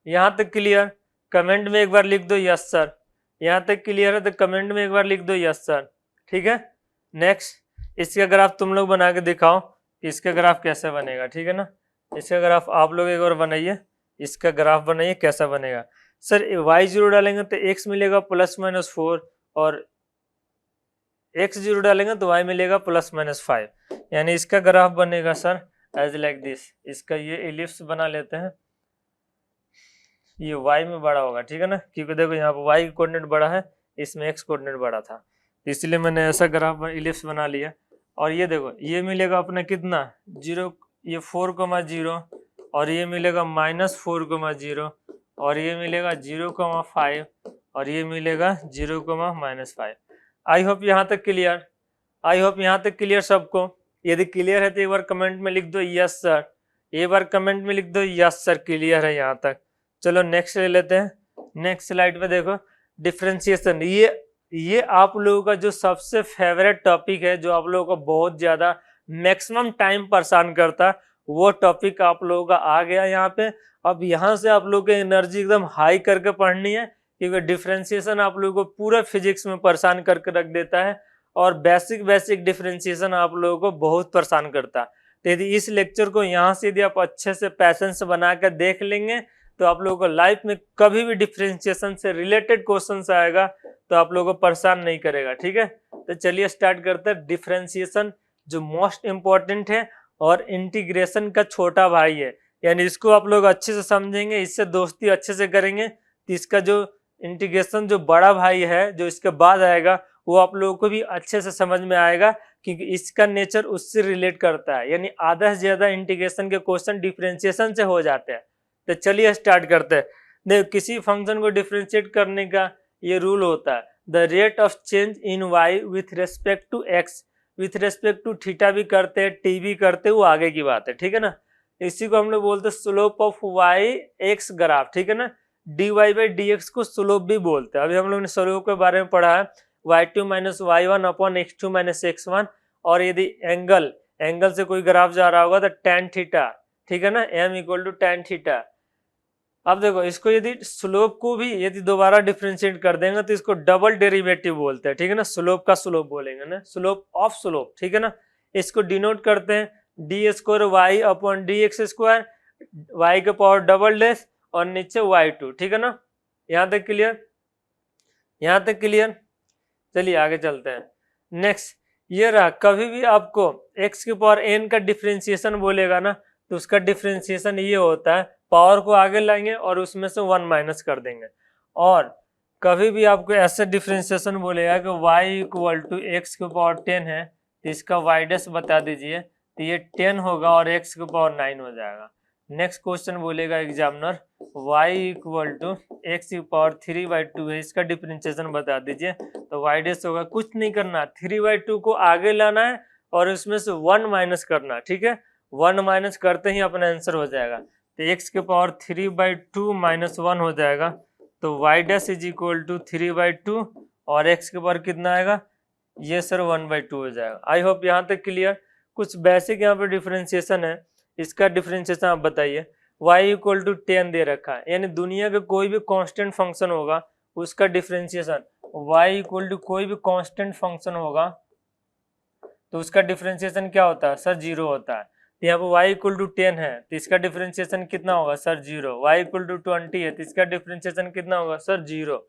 यहाँ तक क्लियर, कमेंट में एक बार लिख दो यस सर। यहाँ तक क्लियर है तो कमेंट में एक बार लिख दो यस सर, ठीक है। नेक्स्ट इसका ग्राफ तुम लोग बना के दिखाओ कि इसका ग्राफ कैसे बनेगा, ठीक है ना। इसका ग्राफ आप लोग एक बार बनाइए, इसका ग्राफ बनाइए कैसा बनेगा। सर y 0 डालेंगे तो x मिलेगा प्लस माइनस 4 और x 0 डालेंगे तो y मिलेगा प्लस माइनस 5, यानी इसका ग्राफ बनेगा सर एज लाइक दिस। इसका ये एलिप्स बना लेते हैं, ये y में बड़ा होगा, ठीक है ना, क्योंकि देखो यहाँ पर y कोऑर्डिनेट बड़ा है, इसमें x कोऑर्डिनेट बड़ा था, इसलिए मैंने ऐसा ग्राफ एलिप्स बना लिया। और ये देखो ये मिलेगा अपना कितना 0, ये 4,0 और ये मिलेगा -4,0 और ये मिलेगा 0,5 और ये मिलेगा 0,-5। आई होप यहाँ तक क्लियर। आई होप यहाँ तक क्लियर सबको। यदि क्लियर है तो एक बार कमेंट में लिख दो यस सर, एक बार कमेंट में लिख दो यस सर क्लियर है यहाँ तक। चलो नेक्स्ट ले लेते हैं। नेक्स्ट स्लाइड पे देखो डिफरेंशिएशन, ये आप लोगों का जो सबसे फेवरेट टॉपिक है, जो आप लोगों को बहुत ज्यादा मैक्सिमम टाइम परेशान करता, वो टॉपिक आप लोगों का आ गया यहाँ पे। अब यहाँ से आप लोगों की एनर्जी एकदम हाई करके पढ़नी है, क्योंकि डिफरेंशिएशन आप लोगों को पूरा फिजिक्स में परेशान करके रख देता है और बेसिक डिफरेंशिएशन आप लोगों को बहुत परेशान करता है। तो यदि इस लेक्चर को यहाँ से यदि आप अच्छे से पैसेंस बना कर देख लेंगे तो आप लोगों को लाइफ में कभी भी डिफरेंशिएशन से रिलेटेड क्वेश्चन आएगा तो आप लोगों को परेशान नहीं करेगा, ठीक है। तो चलिए स्टार्ट करते हैं। डिफरेंशिएशन जो मोस्ट इंपॉर्टेंट है और इंटीग्रेशन का छोटा भाई है, यानी इसको आप लोग अच्छे से समझेंगे, इससे दोस्ती अच्छे से करेंगे तो इसका जो इंटीग्रेशन जो बड़ा भाई है जो इसके बाद आएगा वो आप लोगों को भी अच्छे से समझ में आएगा, क्योंकि इसका नेचर उससे रिलेट करता है। यानी आधा से ज्यादा इंटीग्रेशन के क्वेश्चन डिफरेंशिएशन से हो जाते हैं। तो चलिए स्टार्ट करते हैं। देखो किसी फंक्शन को डिफरेंशिएट करने का ये रूल होता है, the rate of change in y with respect to x, with respect to theta भी करते हैं, टी भी करते हैं, वो आगे की बात है, ठीक है ना। इसी को हम लोग बोलते हैं slope of y x graph, ठीक है ना। D y by d x को स्लोप भी बोलते हैं। अभी हम लोग ने स्लोप के बारे में पढ़ा है, y2 minus y1 upon x2 minus x1। और यदि एंगल से कोई ग्राफ जा रहा होगा तो tan थीटा, ठीक है ना, m equal to tan theta. अब देखो इसको यदि स्लोप को भी यदि दोबारा डिफरेंशिएट कर देंगे तो इसको डबल डेरिवेटिव बोलते हैं, ठीक है ना। स्लोप का स्लोप बोलेंगे ना, स्लोप ऑफ स्लोप, ठीक है ना। इसको डिनोट करते हैं d square y upon d x square, y के पावर डबल डैश और नीचे y2, ठीक है ना। यहाँ तक क्लियर, यहाँ तक क्लियर। चलिए आगे चलते हैं। नेक्स्ट ये रहा, कभी भी आपको x की पावर n का डिफरेंशिएशन बोलेगा ना तो उसका डिफरेंशिएशन ये होता है, पावर को आगे लाएंगे और उसमें से 1 माइनस कर देंगे। और कभी भी आपको ऐसा डिफरेंशिएशन बोलेगा कि y इक्वल टू एक्स की पावर 10 है तो इसका y डैश बता दीजिए, तो ये 10 होगा और x की पावर 9 हो जाएगा। नेक्स्ट क्वेश्चन बोलेगा examiner y equal to x की पावर 3/2 है, इसका डिफरेंशिएशन बता दीजिए, तो y डैश होगा, कुछ नहीं करना, 3/2 को आगे लाना है और उसमें से 1 माइनस करना, ठीक है। 1 माइनस करते ही अपना आंसर हो जाएगा, तो x के पावर 3/2 माइनस 1 हो जाएगा, तो y dash is equal to 3/2 और x के पावर कितना आएगा, ये सर 1/2 हो जाएगा। आई होप यहाँ तक क्लियर। कुछ बेसिक यहाँ पे डिफरेंशिएशन है, इसका डिफरेंशिएशन आप बताइए। y इक्वल टू 10 दे रखा है, यानी दुनिया का कोई भी कांस्टेंट फंक्शन होगा उसका डिफरेंशिएशन, y इक्वल टू कोई भी कांस्टेंट फंक्शन होगा तो उसका डिफरेंशिएशन क्या होता है सर, 0 होता है। तो यहाँ पर y इक्वल टू 10 है तो इसका डिफरेंशिएशन कितना होगा सर, 0। y इक्वल टू 20 है तो इसका डिफरेंशिएशन कितना होगा सर, 0।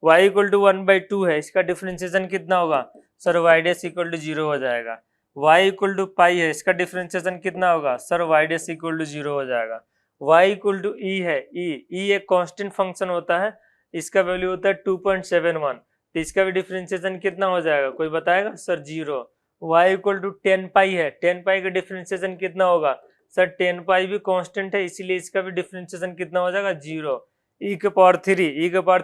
y इक्वल टू 1/2 है, इसका डिफरेंशिएशन कितना होगा sir y dash equal to 0 हो जाएगा। y इक्वल टू पाई है, इसका डिफ्रेंशिएशन कितना होगा sir y dash equal to 0 हो जाएगा। y इक्वल टू ई है, ई एक कांस्टेंट फंक्शन होता है, इसका वैल्यू होता है 2.71, तो इसका भी डिफ्रेंशिएशन कितना हो जाएगा, कोई बताएगा सर 0। y इक्वल टू 10 पाई है, 10 पाई का डिफ्रेंशिएशन कितना होगा सर 10 पाई भी कांस्टेंट है, इसीलिए इसका भी डिफ्रेंशिएशन कितना हो जाएगा 0। e के पावर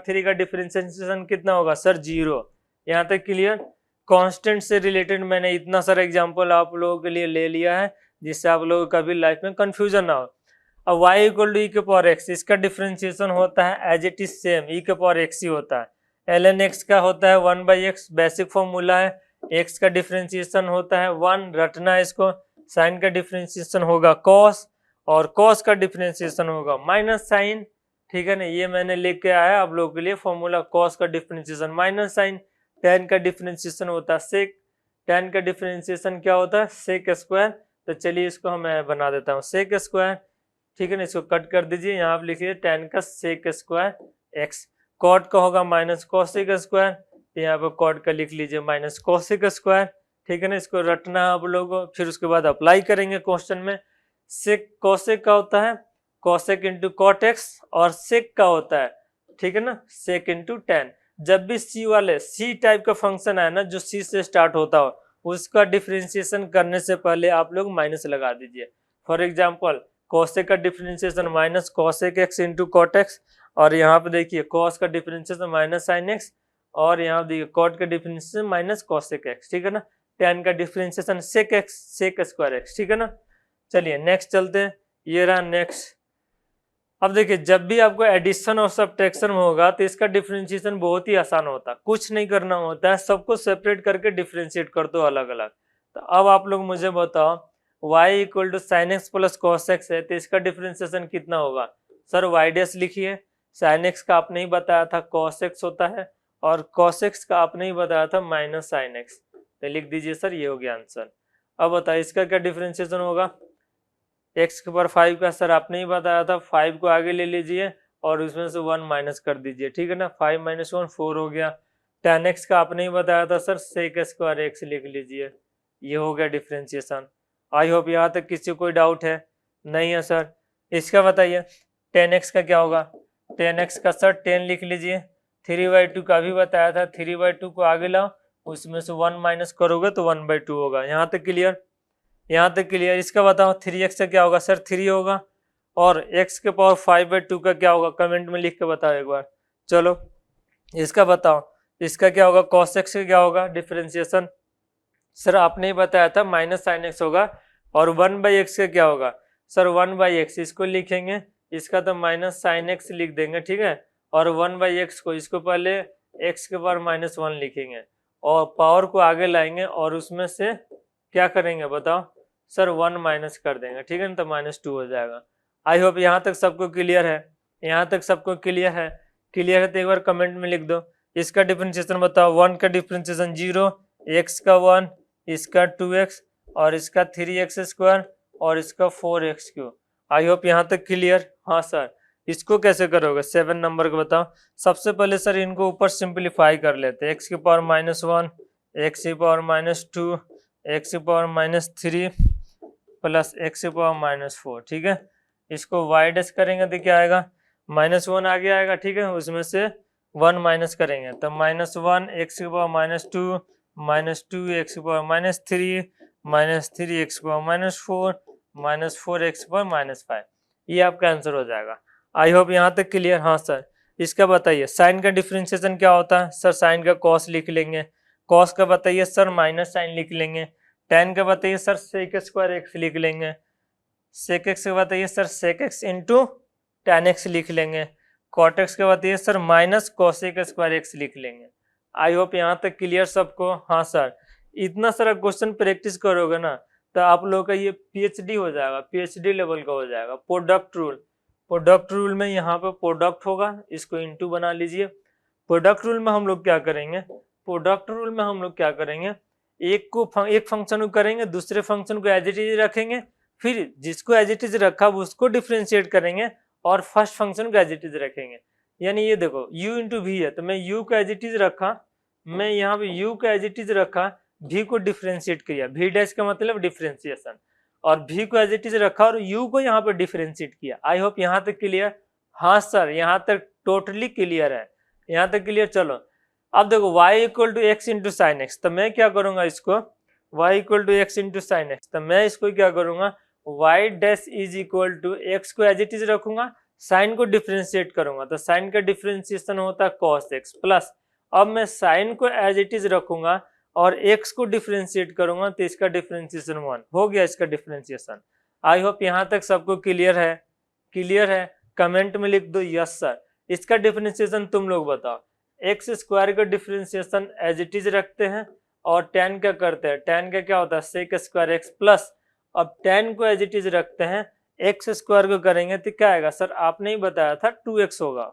3 का डिफ्रेंशिएशन कितना होगा सर 0। यहाँ तक क्लियर। कांस्टेंट से रिलेटेड मैंने इतना सारा एग्जांपल आप लोगों के लिए ले लिया है जिससे आप लोगों को कभी लाइफ में कंफ्यूजन ना हो। अब y इक्वल टू ई के पावर एक्स, इसका डिफ्रेंशिएशन होता है एज इट इज सेम, ई के पावर एक्स ही होता है। ln x का होता है 1/x, बेसिक फॉर्मूला है। x का डिफ्रेंशिएशन होता है 1, रटना है इसको। साइन का डिफ्रेंशिएशन होगा cos, और cos का डिफ्रेंशिएशन होगा माइनस साइन, ठीक है ना, ये मैंने लिख के आया आप लोगों के लिए फॉर्मूला। cos का डिफ्रेंशिएशन माइनस साइन, tan का डिफ्रेंशिएशन होता है sec, tan का डिफ्रेंशिएशन क्या होता है sec स्क्वायर। तो चलिए इसको मैं बना देता हूँ sec स्क्वायर, ठीक है ना, इसको कट कर दीजिए, यहाँ पे लिखिए tan का sec स्क्वायर x, cot का होगा माइनस cosec स्क्वायर, यहाँ पे cot का लिख लीजिए माइनस cosec स्क्वायर, ठीक है ना, इसको रटना है आप लोगों को, फिर उसके बाद अप्लाई करेंगे क्वेश्चन में। sec cosec का होता है cosec इंटू cot x, और sec का होता है, ठीक है ना, sec इंटू tan। जब भी c वाले c टाइप का फंक्शन है ना जो c से स्टार्ट होता हो, उसका डिफ्रेंशिएशन करने से पहले आप लोग माइनस लगा दीजिए। फॉर एग्जांपल cosec का differentiation minus cosec x into cot x, और यहाँ पे देखिए cos का डिफ्रेंशिएशन माइनस sin x, और यहाँ पे देखिए cot का डिफ्रेंशिएशन माइनस cosec x, ठीक है ना। tan का differentiation sec x, sec square x, ठीक है ना। चलिए नेक्स्ट चलते हैं, ये रहा नेक्स्ट। अब देखिए जब भी आपको एडिशन और सब्ट्रैक्शन होगा तो इसका डिफरेंशिएशन बहुत ही आसान होता है, कुछ नहीं करना होता है, सबको सेपरेट करके डिफरेंशिएट कर दो अलग अलग। तो अब आप लोग मुझे बताओ y equal to sine x plus cos x है, तो इसका डिफरेंशिएशन कितना होगा सर y डैश लिखिए, साइन एक्स का आपने ही बताया था कॉस एक्स होता है, और कॉस एक्स का आपने ही बताया था माइनस साइन एक्स, तो लिख दीजिए सर, ये हो गया आंसर। अब बताइए इसका क्या डिफरेंशिएशन होगा, x के पावर 5 का सर आपने ही बताया था, 5 को आगे ले लीजिए और उसमें से 1 माइनस कर दीजिए, ठीक है ना, 5 माइनस 1 4 हो गया। tan x का आपने ही बताया था सर sec स्क्वायर x लिख लीजिए, ये हो गया डिफरेंशिएशन। आई होप यहाँ तक किसी को कोई डाउट है, नहीं है सर। इसका बताइए tan x का क्या होगा, tan x का सर 10 लिख लीजिए, 3/2 का भी बताया था, 3/2 को आगे लाओ, उसमें से 1 माइनस करोगे तो 1/2 होगा। यहाँ तक क्लियर, यहाँ तक क्लियर। इसका बताओ 3x का क्या होगा सर 3 होगा, और x के पावर 5/2 का क्या होगा, कमेंट में लिख के बताओ एक बार। चलो इसका बताओ, इसका क्या होगा, cos x का क्या होगा डिफरेंशिएशन, सर आपने ही बताया था माइनस साइन एक्स होगा, और 1/x का क्या होगा सर 1/x, इसको लिखेंगे, इसका तो माइनस साइन एक्स लिख देंगे, ठीक है, और 1/x को, इसको पहले x के पावर -1 लिखेंगे, और पावर को आगे लाएंगे और उसमें से क्या करेंगे बताओ सर 1 माइनस कर देंगे, ठीक है ना, तो -2 हो जाएगा। आई होप यहाँ तक सबको क्लियर है, यहाँ तक सबको क्लियर है। क्लियर है तो एक बार कमेंट में लिख दो। इसका डिफरेंशिएशन बताओ, 1 का डिफरेंशिएशन 0, x का 1, इसका 2x, और इसका 3x स्क्वायर, और इसका 4x3। आई होप यहाँ तक क्लियर। हाँ सर, इसको कैसे करोगे 7 नंबर को बताओ। सबसे पहले सर इनको ऊपर सिंप्लीफाई कर लेते हैं, x की पावर -1, x की पावर -2, x की पावर -3 प्लस x की पावर -4, ठीक है। इसको y डैश करेंगे तो क्या आएगा, -1 आगे आएगा, ठीक है, उसमें से 1 माइनस करेंगे तो -1 x की पावर -2, -2 x की पावर -3, -3 x की पावर -4, -4 x की पावर -5, ये आपका आंसर हो जाएगा। आई होप यहाँ तक क्लियर। हाँ सर, इसका बताइए साइन का डिफरेंशिएशन क्या होता है, सर साइन का कॉस लिख लेंगे, कॉस का बताइए सर माइनस साइन लिख लेंगे, tan का बताइए सर sec स्क्वायर x लिख लेंगे, sec x का बताइए sir sec x into tan x लिख लेंगे, cot x का बताइए sir minus cosec square x लिख लेंगे। आई होप यहाँ तक क्लियर सबको। हाँ सर, इतना सारा क्वेश्चन प्रैक्टिस करोगे ना तो आप लोगों का ये PhD हो जाएगा, PhD लेवल का हो जाएगा। प्रोडक्ट रूल, प्रोडक्ट रूल में यहाँ पे प्रोडक्ट होगा, इसको इंटू बना लीजिए। प्रोडक्ट रूल में हम लोग क्या करेंगे, प्रोडक्ट रूल में हम लोग क्या करेंगे, एक फंक्शन को करेंगे, दूसरे फंक्शन को एज इट इज रखेंगे, फिर जिसको एज इट इज रखा उसको डिफरेंशिएट करेंगे, और फर्स्ट फंक्शन को एज इट इज रखेंगे। यानी ये देखो u इंटू वी है, तो मैं u को एज इट इज रखा, मैं यहाँ पे u को एज इट इज रखा, v को डिफ्रेंशिएट किया, v डैश का मतलब डिफ्रेंशिएशन, और v को एज इट इज रखा और u को यहाँ पे डिफ्रेंशिएट किया। आई होप यहाँ तक क्लियर। हाँ सर यहाँ तक टोटली क्लियर है, यहाँ तक क्लियर। चलो अब देखो y equal to x into sine x, तो मैं क्या करूंगा इसको, y equal to x into sine x, तो मैं इसको क्या करूंगा y dash is equal to x को एज इट इज रखूंगा, साइन को डिफ्रेंशिएट करूंगा, तो साइन का डिफ्रेंशिएशन होता है cos x प्लस, अब मैं साइन को एज इट इज रखूंगा और x को डिफ्रेंशिएट करूंगा, तो इसका डिफ्रेंशिएशन 1 हो गया, इसका डिफ्रेंशिएशन। आई होप यहाँ तक सबको क्लियर है, क्लियर है। कमेंट में लिख दो यस सर। इसका डिफ्रेंशिएशन तुम लोग बताओ। एक्स स्क्वायर का डिफ्रेंशिएशन एज इट इज रखते हैं और tan का करते हैं, tan का क्या होता है सेक स्क्वायर एक्स प्लस, अब tan को एज इट इज रखते हैं, एक्स स्क्वायर को करेंगे तो क्या आएगा सर, आपने ही बताया था 2x होगा।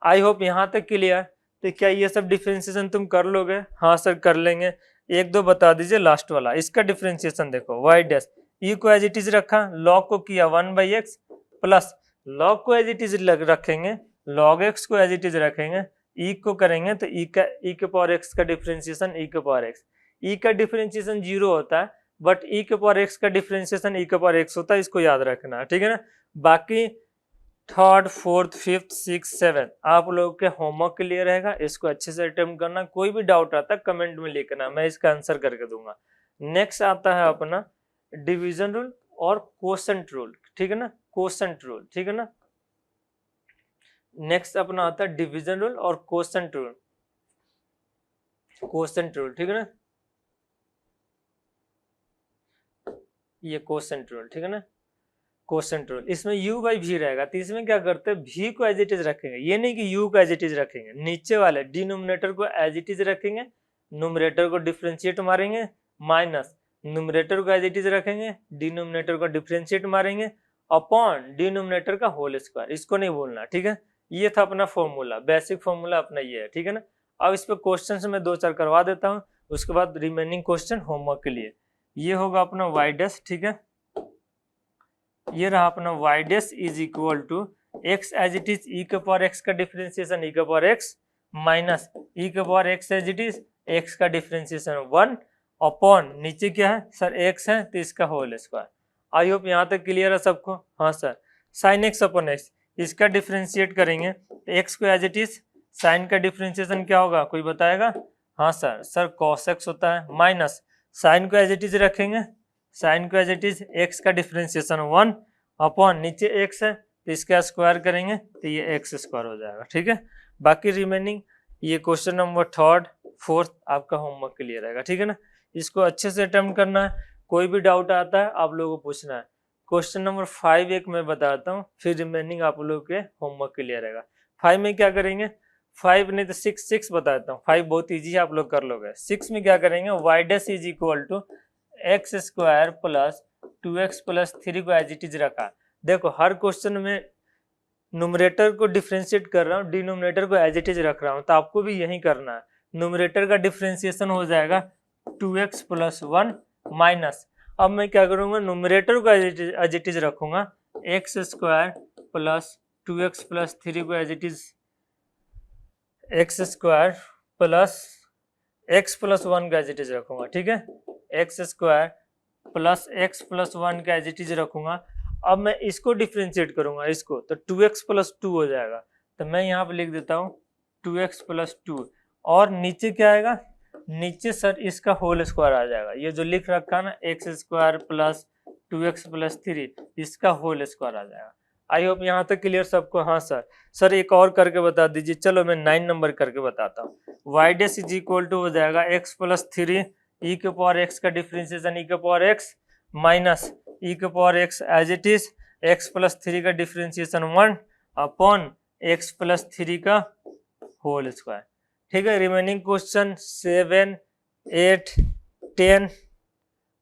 आई होप यहाँ तक क्लियर। तो क्या ये सब डिफ्रेंशिएशन तुम कर लोगे? हाँ सर कर लेंगे। एक दो बता दीजिए लास्ट वाला। इसका डिफ्रेंशिएशन देखो y डैश, e को एज इट इज रखा, log को किया 1/x प्लस log को एज इट इज रखेंगे, log x को एज इट इज रखेंगे, e को करेंगे तो e के पावर x का डिफ्रेंशिएशन e के पावर x, e का डिफ्रेंशिएशन 0 होता है बट e के पावर x का डिफ्रेंशिएशन e के पावर x होता है, इसको याद रखना है, ठीक है ना। बाकी third fourth fifth six seven आप लोगों के होमवर्क के लिए रहेगा, इसको अच्छे से अटेम्प्ट करना। कोई भी डाउट आता है कमेंट में लिखना, मैं इसका आंसर करके दूंगा। नेक्स्ट आता है अपना डिवीजन रूल और कोशेंट रूल, ठीक है ना, कोशेंट रूल, ठीक है ना। नेक्स्ट अपना आता है डिवीजन रूल और कोशेंट रूल, कोशेंट रूल, ठीक है ना, ये कोशेंट रूल, ठीक है ना, कोशेंट रूल। इसमें u बाई v रहेगा, तो इसमें क्या करते हैं v को एज इट इज रखेंगे, ये नहीं कि u को एज इट इज रखेंगे, नीचे वाले डिनोमिनेटर को एज इट इज रखेंगे, न्यूमरेटर को डिफरेंशिएट मारेंगे, माइनस न्यूमरेटर को एज इट इज रखेंगे, डिनोमिनेटर को डिफरेंशिएट मारेंगे, अपॉन डिनोमिनेटर का होल स्क्वायर, इसको नहीं भूलना, ठीक है। ये था अपना फॉर्मूला, बेसिक फॉर्मूला अपना ये है, ठीक है ना। अब इस पे क्वेश्चन से मैं 2-4 करवा देता हूँ, उसके बाद रिमेनिंग क्वेश्चन होमवर्क के लिए। ये होगा अपना y डैश, ठीक है, ये रहा अपना y dash is equal to x as it is e के पावर x का डिफरेंशिएशन e के पावर x माइनस e के power x as it is x का डिफरेंशिएशन 1 अपॉन नीचे क्या है सर x है तो इसका होल स्क्वायर। आई होप यहाँ तक क्लियर है सबको। हाँ sir sine x upon x, इसका डिफरेंशिएट करेंगे x को एज इट इज, साइन का डिफरेंशिएशन क्या होगा कोई बताएगा? हाँ सर cos x होता है, माइनस साइन को एज इट इज रखेंगे, साइन को एज इट इज x का डिफरेंशिएशन 1 अपॉन नीचे x है तो इसका स्क्वायर करेंगे तो ये x स्क्वायर हो जाएगा, ठीक है। बाकी रिमेनिंग ये क्वेश्चन नंबर थर्ड फोर्थ आपका होमवर्क क्लियर रहेगा, ठीक है ना। इसको अच्छे से अटेम्प्ट करना है, कोई भी डाउट आता है आप लोगों को पूछना है। क्वेश्चन नंबर 5 एक मैं बताता हूँ, फिर रिमेनिंग आप लोगों के होमवर्क क्लियर रहेगा। 5 में क्या करेंगे, 5 नहीं तो 6 बताता हूँ, 5 बहुत ईजी है आप लोग कर लोगे। 6 में क्या करेंगे, y dash is equal to x square plus 2x plus 3 को एज इट इज रखा। देखो हर क्वेश्चन में न्यूमरेटर को डिफरेंशिएट कर रहा हूँ, डिनोमिनेटर को एज इट इज रख रहा हूँ, तो आपको भी यही करना है। न्यूमरेटर का डिफरेंशिएशन हो जाएगा 2x प्लस 1 माइनस, अब मैं क्या करूंगा न्यूमरेटर को एज इट इज रखूंगा, x square plus 2x plus 3 को as it is x square plus x plus 1 का एज इट इज रखूंगा, ठीक है, x square plus x plus 1 का एज इट इज रखूंगा। अब मैं इसको डिफरेंशिएट करूंगा इसको, तो 2x प्लस 2 हो जाएगा, तो मैं यहाँ पे लिख देता हूँ 2x प्लस 2, और नीचे क्या आएगा, नीचे सर इसका होल स्क्वायर आ जाएगा, ये जो लिख रखा है ना x square plus 2x plus 3 इसका होल स्क्वायर आ जाएगा। आई होप यहाँ तक क्लियर सबको। हाँ सर एक और करके बता दीजिए। चलो मैं 9 नंबर करके बताता हूँ। y dash is equal to हो जाएगा x प्लस 3 e के पावर x का डिफरेंशिएशन e के पावर x माइनस e के power x as it is x plus 3 का डिफरेंशिएशन 1 अपॉन x प्लस 3 का होल स्क्वायर, ठीक है। रिमेनिंग क्वेश्चन 7, 8, 10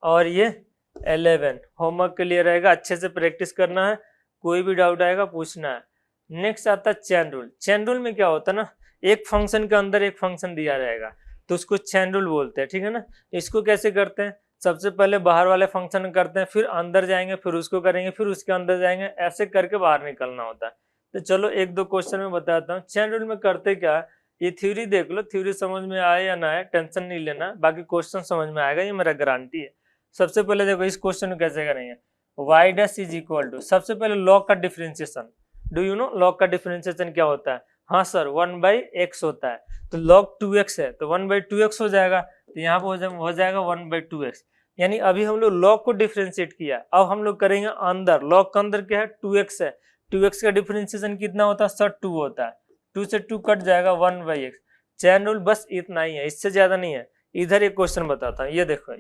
और ये 11 होमवर्क के लिए रहेगा, अच्छे से प्रैक्टिस करना है, कोई भी डाउट आएगा पूछना है। नेक्स्ट आता है चेन रूल। चेन रूल में क्या होता है ना, एक फंक्शन के अंदर एक फंक्शन दिया रहेगा तो उसको चेन रूल बोलते हैं, ठीक है ना। इसको कैसे करते हैं, सबसे पहले बाहर वाले फंक्शन करते हैं, फिर अंदर जाएंगे, फिर उसको करेंगे, फिर उसके अंदर जाएंगे, ऐसे करके बाहर निकलना होता है। तो चलो 1-2 क्वेश्चन में बताता हूँ। चेन रूल में करते क्या है, ये थ्योरी देख लो, थ्योरी समझ में आए या ना आए टेंशन नहीं लेना, बाकी क्वेश्चन समझ में आएगा, ये मेरा गारंटी है। सबसे पहले देखो इस क्वेश्चन को कैसे करेंगे, y dash is equal to, सबसे पहले लॉग का differentiation, do you know log का डिफरेंशिएशन क्या होता है? हाँ सर 1/x होता है, तो लॉग 2x है तो 1/2x हो जाएगा, तो यहाँ पे हो जाएगा 1/2x। यानी अभी हम लोग लॉग को डिफरेंशिएट किया, अब हम लोग करेंगे अंदर, लॉग का अंदर क्या है 2x है, 2x का डिफरेंशिएशन कितना होता है सर 2 होता है, 2 से 2 कट जाएगा 1/x। चैन रूल बस इतना ही है, इससे ज्यादा नहीं है। इधर एक क्वेश्चन बताता हूँ, ये देखो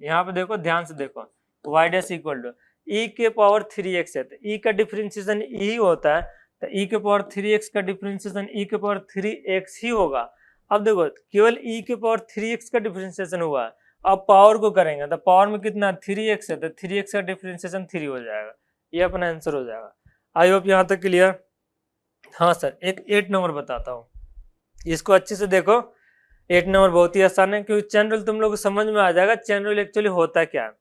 यहाँ पे देखो, ध्यान से देखो, y dash equal to e के पावर 3x है, तो e का डिफरेंशिएशन e होता है, तो e के पावर 3x का डिफरेंशिएशन e के पावर 3x ही होगा। अब देखो केवल e के पावर 3x का डिफरेंशिएशन हुआ है, अब पावर को करेंगे तो पावर में कितना 3x है, तो 3x का डिफरेंशिएशन 3 हो जाएगा, ये अपना आंसर हो जाएगा। आई होप यहाँ तक क्लियर। हाँ सर एक 8 नंबर बताता हूँ, इसको अच्छे से देखो। 8 नंबर बहुत ही आसान है, क्योंकि चैन रूल तुम लोग को समझ में आ जाएगा चैन रूल एक्चुअली होता क्या है।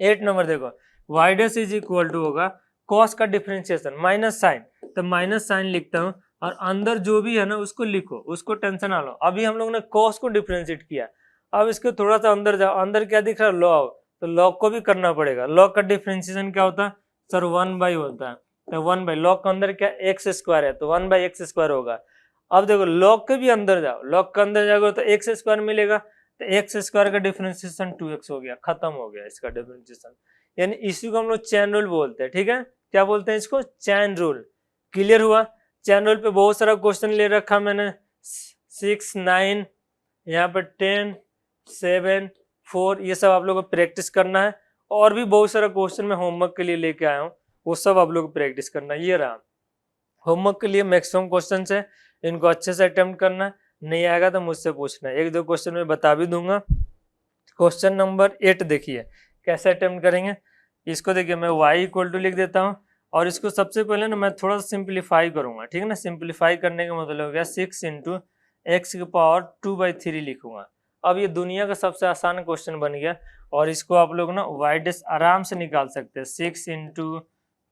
8 नंबर देखो, y dash is equal to होगा cos का डिफरेंशिएशन माइनस साइन, तो माइनस साइन लिखता हूँ, और अंदर जो भी है ना उसको लिखो, उसको टेंशन ना लो। अभी हम लोग ने cos को डिफरेंशिएट किया, अब इसको थोड़ा सा अंदर जाओ, अंदर क्या दिख रहा है लॉग, तो लॉग को भी करना पड़ेगा। लॉग का डिफरेंशिएशन क्या होता है सर 1/, होता है, तो 1/, लॉग का अंदर क्या x स्क्वायर है, तो 1/x स्क्वायर होगा। अब देखो लॉग के भी अंदर जाओ, लॉग के अंदर जाओगे तो x स्क्वायर मिलेगा, तो x स्क्वायर का डिफरेंशिएशन 2x हो गया, खत्म हो गया इसका डिफरेंशिएशन। यानी इसी को हम लोग चैन रूल बोलते हैं, ठीक है, क्या बोलते हैं इसको चैन रूल। क्लियर हुआ। चैन रूल पे बहुत सारा क्वेश्चन ले रखा मैंने, 6, 9, यहाँ पर 10, 7, 4, ये सब आप लोगों को प्रैक्टिस करना है। और भी बहुत सारा क्वेश्चन मैं होमवर्क के लिए लेके आया हूँ, वो सब आप लोग को प्रैक्टिस करना है। ये रहा होमवर्क के लिए मैक्सिमम क्वेश्चन है, इनको अच्छे से अटेम्प्ट करना, नहीं आएगा तो मुझसे पूछना। 1-2 क्वेश्चन मैं बता भी दूंगा। क्वेश्चन नंबर 8 देखिए कैसे अटेम्प्ट करेंगे इसको। देखिए मैं y इक्वल टू लिख देता हूँ, और इसको सबसे पहले ना मैं थोड़ा सा सिंप्लीफाई करूंगा, ठीक है ना। सिंप्लीफाई करने का मतलब हो गया 6 इंटू एक्स की पावर 2/3 लिखूंगा। अब ये दुनिया का सबसे आसान क्वेश्चन बन गया, और इसको आप लोग ना y डैश आराम से निकाल सकते हैं। 6 इंटू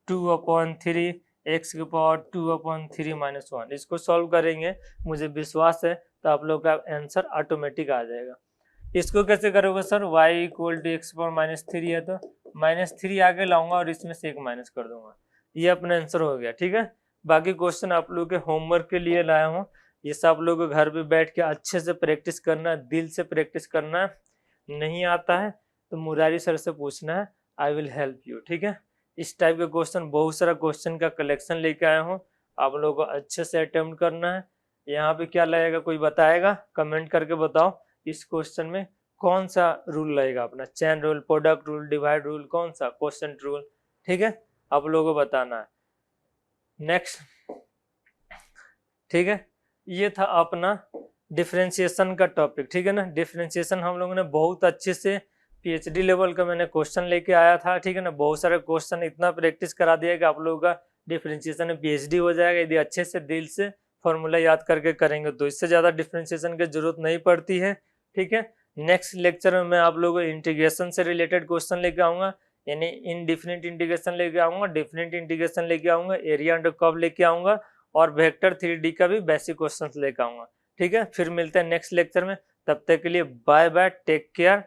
2/3 एक्स की पावर 2/3 माइनस 1, इसको सॉल्व करेंगे, मुझे विश्वास है तो आप लोग का आंसर ऑटोमेटिक आ जाएगा। इसको कैसे करोगे sir, y equal to x power -3 है, तो -3 आगे लाऊंगा और इसमें से 1 माइनस कर दूंगा, ये अपना आंसर हो गया, ठीक है। बाकी क्वेश्चन आप लोग के होमवर्क के लिए लाया हूँ, ये सब लोग को घर पे बैठ के अच्छे से प्रैक्टिस करना, दिल से प्रैक्टिस करना। नहीं आता है तो मुरारी सर से पूछना है, आई विल हेल्प यू, ठीक है। इस टाइप के क्वेश्चन, बहुत सारा क्वेश्चन का कलेक्शन लेके आया हूँ, आप लोगों को अच्छे से अटेम्प्ट करना है। यहाँ पे क्या लगेगा कोई बताएगा, कमेंट करके बताओ इस क्वेश्चन में कौन सा रूल लगेगा अपना, chain rule, product rule, divide rule, कौन सा क्वेश्चन रूल, ठीक है, आप लोगों को बताना है। नेक्स्ट, ठीक है, ये था अपना डिफरेंशिएशन का टॉपिक, ठीक है ना। डिफरेंशिएशन हम लोगों ने बहुत अच्छे से पीएचडी लेवल का मैंने क्वेश्चन लेके आया था, ठीक है ना। बहुत सारे क्वेश्चन इतना प्रैक्टिस करा दिया कि आप लोगों का डिफरेंशिएशन में पीएचडी हो जाएगा, यदि अच्छे से दिल से फॉर्मूला याद करके करेंगे तो। इससे ज्यादा डिफरेंशिएशन की जरूरत नहीं पड़ती है, ठीक है। नेक्स्ट लेक्चर में मैं आप लोगों को इंटीग्रेशन से रिलेटेड क्वेश्चन लेके आऊंगा, यानी इनडिफिनिट इंटीग्रेशन लेके आऊंगा, डिफिनिट इंटीग्रेशन लेके आऊंगा, एरिया अंडर कर्व लेके आऊंगा, और वेक्टर 3D का भी बेसिक क्वेश्चंस लेके आऊंगा, ठीक है। फिर मिलते हैं नेक्स्ट लेक्चर में, तब तक के लिए bye bye, take care,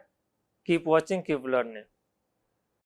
keep watching, keep learning.